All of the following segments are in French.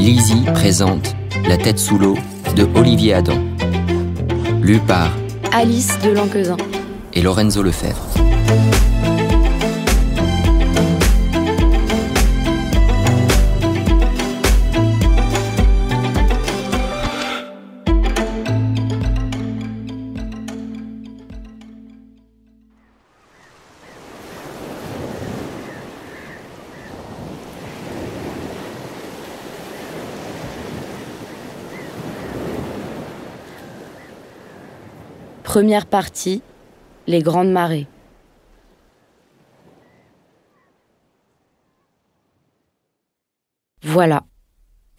Lizzie présente La tête sous l'eau de Olivier Adam. Lu par Alice de Lanquezin et Lorenzo Lefebvre. Première partie, les grandes marées. Voilà,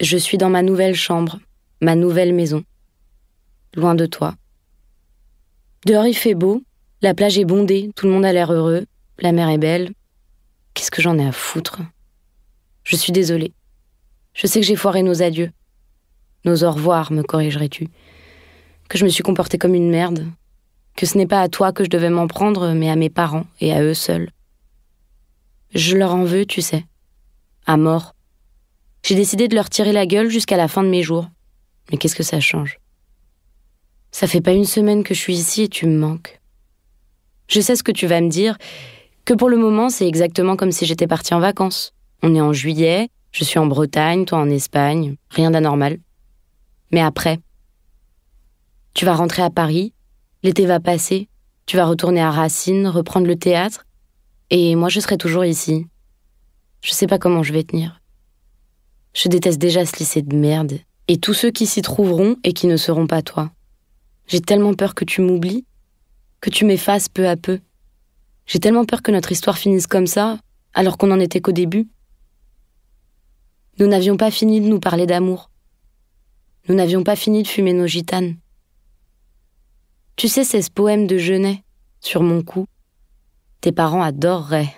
je suis dans ma nouvelle chambre, ma nouvelle maison. Loin de toi. Dehors il fait beau, la plage est bondée, tout le monde a l'air heureux, la mer est belle. Qu'est-ce que j'en ai à foutre? Je suis désolée. Je sais que j'ai foiré nos adieux. Nos au revoir, me corrigerais-tu? Que je me suis comportée comme une merde. Que ce n'est pas à toi que je devais m'en prendre, mais à mes parents et à eux seuls. Je leur en veux, tu sais. À mort. J'ai décidé de leur tirer la gueule jusqu'à la fin de mes jours. Mais qu'est-ce que ça change? Ça fait pas une semaine que je suis ici et tu me manques. Je sais ce que tu vas me dire, que pour le moment, c'est exactement comme si j'étais partie en vacances. On est en juillet, je suis en Bretagne, toi en Espagne, rien d'anormal. Mais après, tu vas rentrer à Paris, l'été va passer, tu vas retourner à Racine, reprendre le théâtre, et moi je serai toujours ici. Je sais pas comment je vais tenir. Je déteste déjà ce lycée de merde, et tous ceux qui s'y trouveront et qui ne seront pas toi. J'ai tellement peur que tu m'oublies, que tu m'effaces peu à peu. J'ai tellement peur que notre histoire finisse comme ça, alors qu'on n'en était qu'au début. Nous n'avions pas fini de nous parler d'amour. Nous n'avions pas fini de fumer nos gitanes. Tu sais, c'est ce poème de Genet, sur mon cou. Tes parents adoreraient.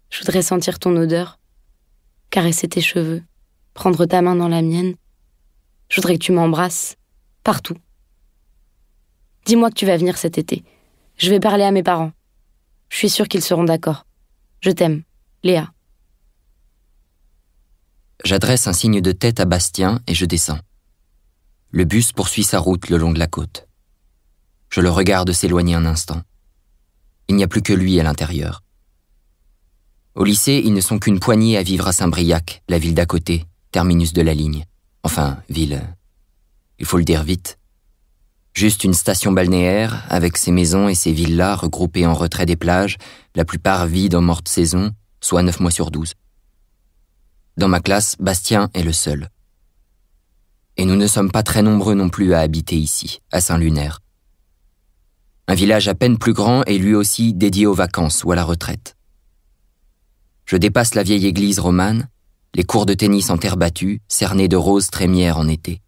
Je voudrais sentir ton odeur, caresser tes cheveux, prendre ta main dans la mienne. Je voudrais que tu m'embrasses, partout. Dis-moi que tu vas venir cet été. Je vais parler à mes parents. Je suis sûre qu'ils seront d'accord. Je t'aime, Léa. J'adresse un signe de tête à Bastien et je descends. Le bus poursuit sa route le long de la côte. Je le regarde s'éloigner un instant. Il n'y a plus que lui à l'intérieur. Au lycée, ils ne sont qu'une poignée à vivre à Saint-Briac, la ville d'à côté, terminus de la ligne. Enfin, ville, il faut le dire vite. Juste une station balnéaire, avec ses maisons et ses villas regroupées en retrait des plages, la plupart vides en morte saison, soit 9 mois sur 12. Dans ma classe, Bastien est le seul. Et nous ne sommes pas très nombreux non plus à habiter ici, à Saint-Lunaire. Un village à peine plus grand et lui aussi dédié aux vacances ou à la retraite. Je dépasse la vieille église romane, les cours de tennis en terre battue, cernés de roses trémières en été.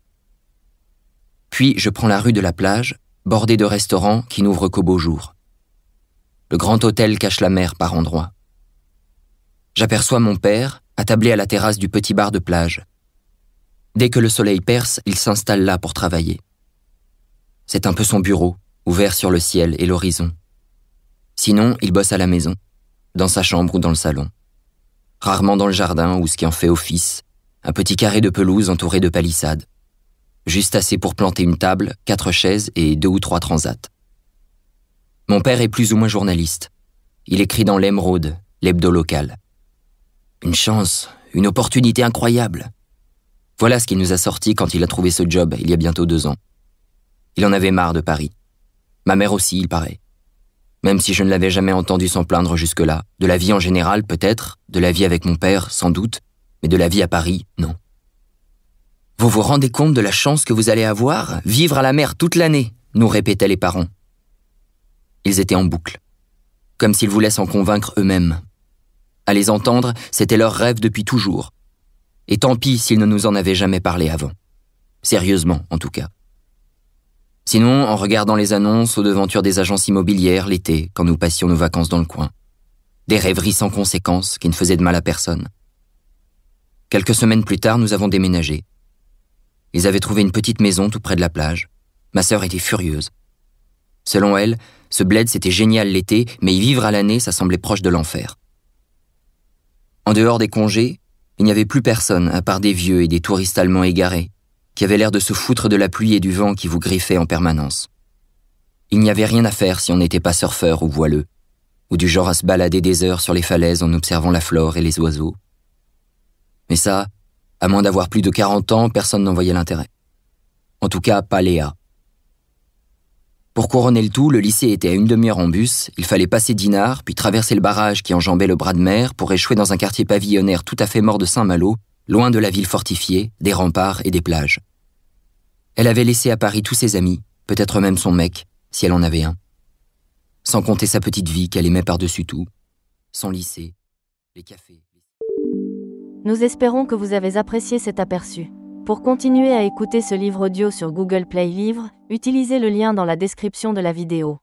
Puis je prends la rue de la plage, bordée de restaurants qui n'ouvrent qu'au beau jour. Le grand hôtel cache la mer par endroits. J'aperçois mon père, attablé à la terrasse du petit bar de plage. Dès que le soleil perce, il s'installe là pour travailler. C'est un peu son bureau, ouvert sur le ciel et l'horizon. Sinon, il bosse à la maison, dans sa chambre ou dans le salon. Rarement dans le jardin ou ce qui en fait office, un petit carré de pelouse entouré de palissades. Juste assez pour planter une table, 4 chaises et 2 ou 3 transats. Mon père est plus ou moins journaliste. Il écrit dans l'Émeraude, l'hebdo local. Une chance, une opportunité incroyable. Voilà ce qui nous a sortis quand il a trouvé ce job, il y a bientôt 2 ans. Il en avait marre de Paris. Ma mère aussi, il paraît. Même si je ne l'avais jamais entendu s'en plaindre jusque-là. De la vie en général, peut-être, de la vie avec mon père, sans doute, mais de la vie à Paris, non. Vous vous rendez compte de la chance que vous allez avoir? Vivre à la mer toute l'année, nous répétaient les parents. Ils étaient en boucle, comme s'ils voulaient s'en convaincre eux-mêmes. À les entendre, c'était leur rêve depuis toujours. Et tant pis s'ils ne nous en avaient jamais parlé avant. Sérieusement, en tout cas. Sinon, en regardant les annonces aux devantures des agences immobilières l'été, quand nous passions nos vacances dans le coin. Des rêveries sans conséquences qui ne faisaient de mal à personne. Quelques semaines plus tard, nous avons déménagé. Ils avaient trouvé une petite maison tout près de la plage. Ma sœur était furieuse. Selon elle, ce bled c'était génial l'été, mais y vivre à l'année, ça semblait proche de l'enfer. En dehors des congés, Il n'y avait plus personne, à part des vieux et des touristes allemands égarés, qui avaient l'air de se foutre de la pluie et du vent qui vous griffaient en permanence. Il n'y avait rien à faire si on n'était pas surfeur ou voileux, ou du genre à se balader des heures sur les falaises en observant la flore et les oiseaux. Mais ça, à moins d'avoir plus de 40 ans, personne n'en voyait l'intérêt. En tout cas, pas Léa. Pour couronner le tout, le lycée était à une demi-heure en bus, il fallait passer Dinard, puis traverser le barrage qui enjambait le bras de mer pour échouer dans un quartier pavillonnaire tout à fait mort de Saint-Malo, loin de la ville fortifiée, des remparts et des plages. Elle avait laissé à Paris tous ses amis, peut-être même son mec, si elle en avait un. Sans compter sa petite vie qu'elle aimait par-dessus tout, son lycée, les cafés. Nous espérons que vous avez apprécié cet aperçu. Pour continuer à écouter ce livre audio sur Google Play Livres, utilisez le lien dans la description de la vidéo.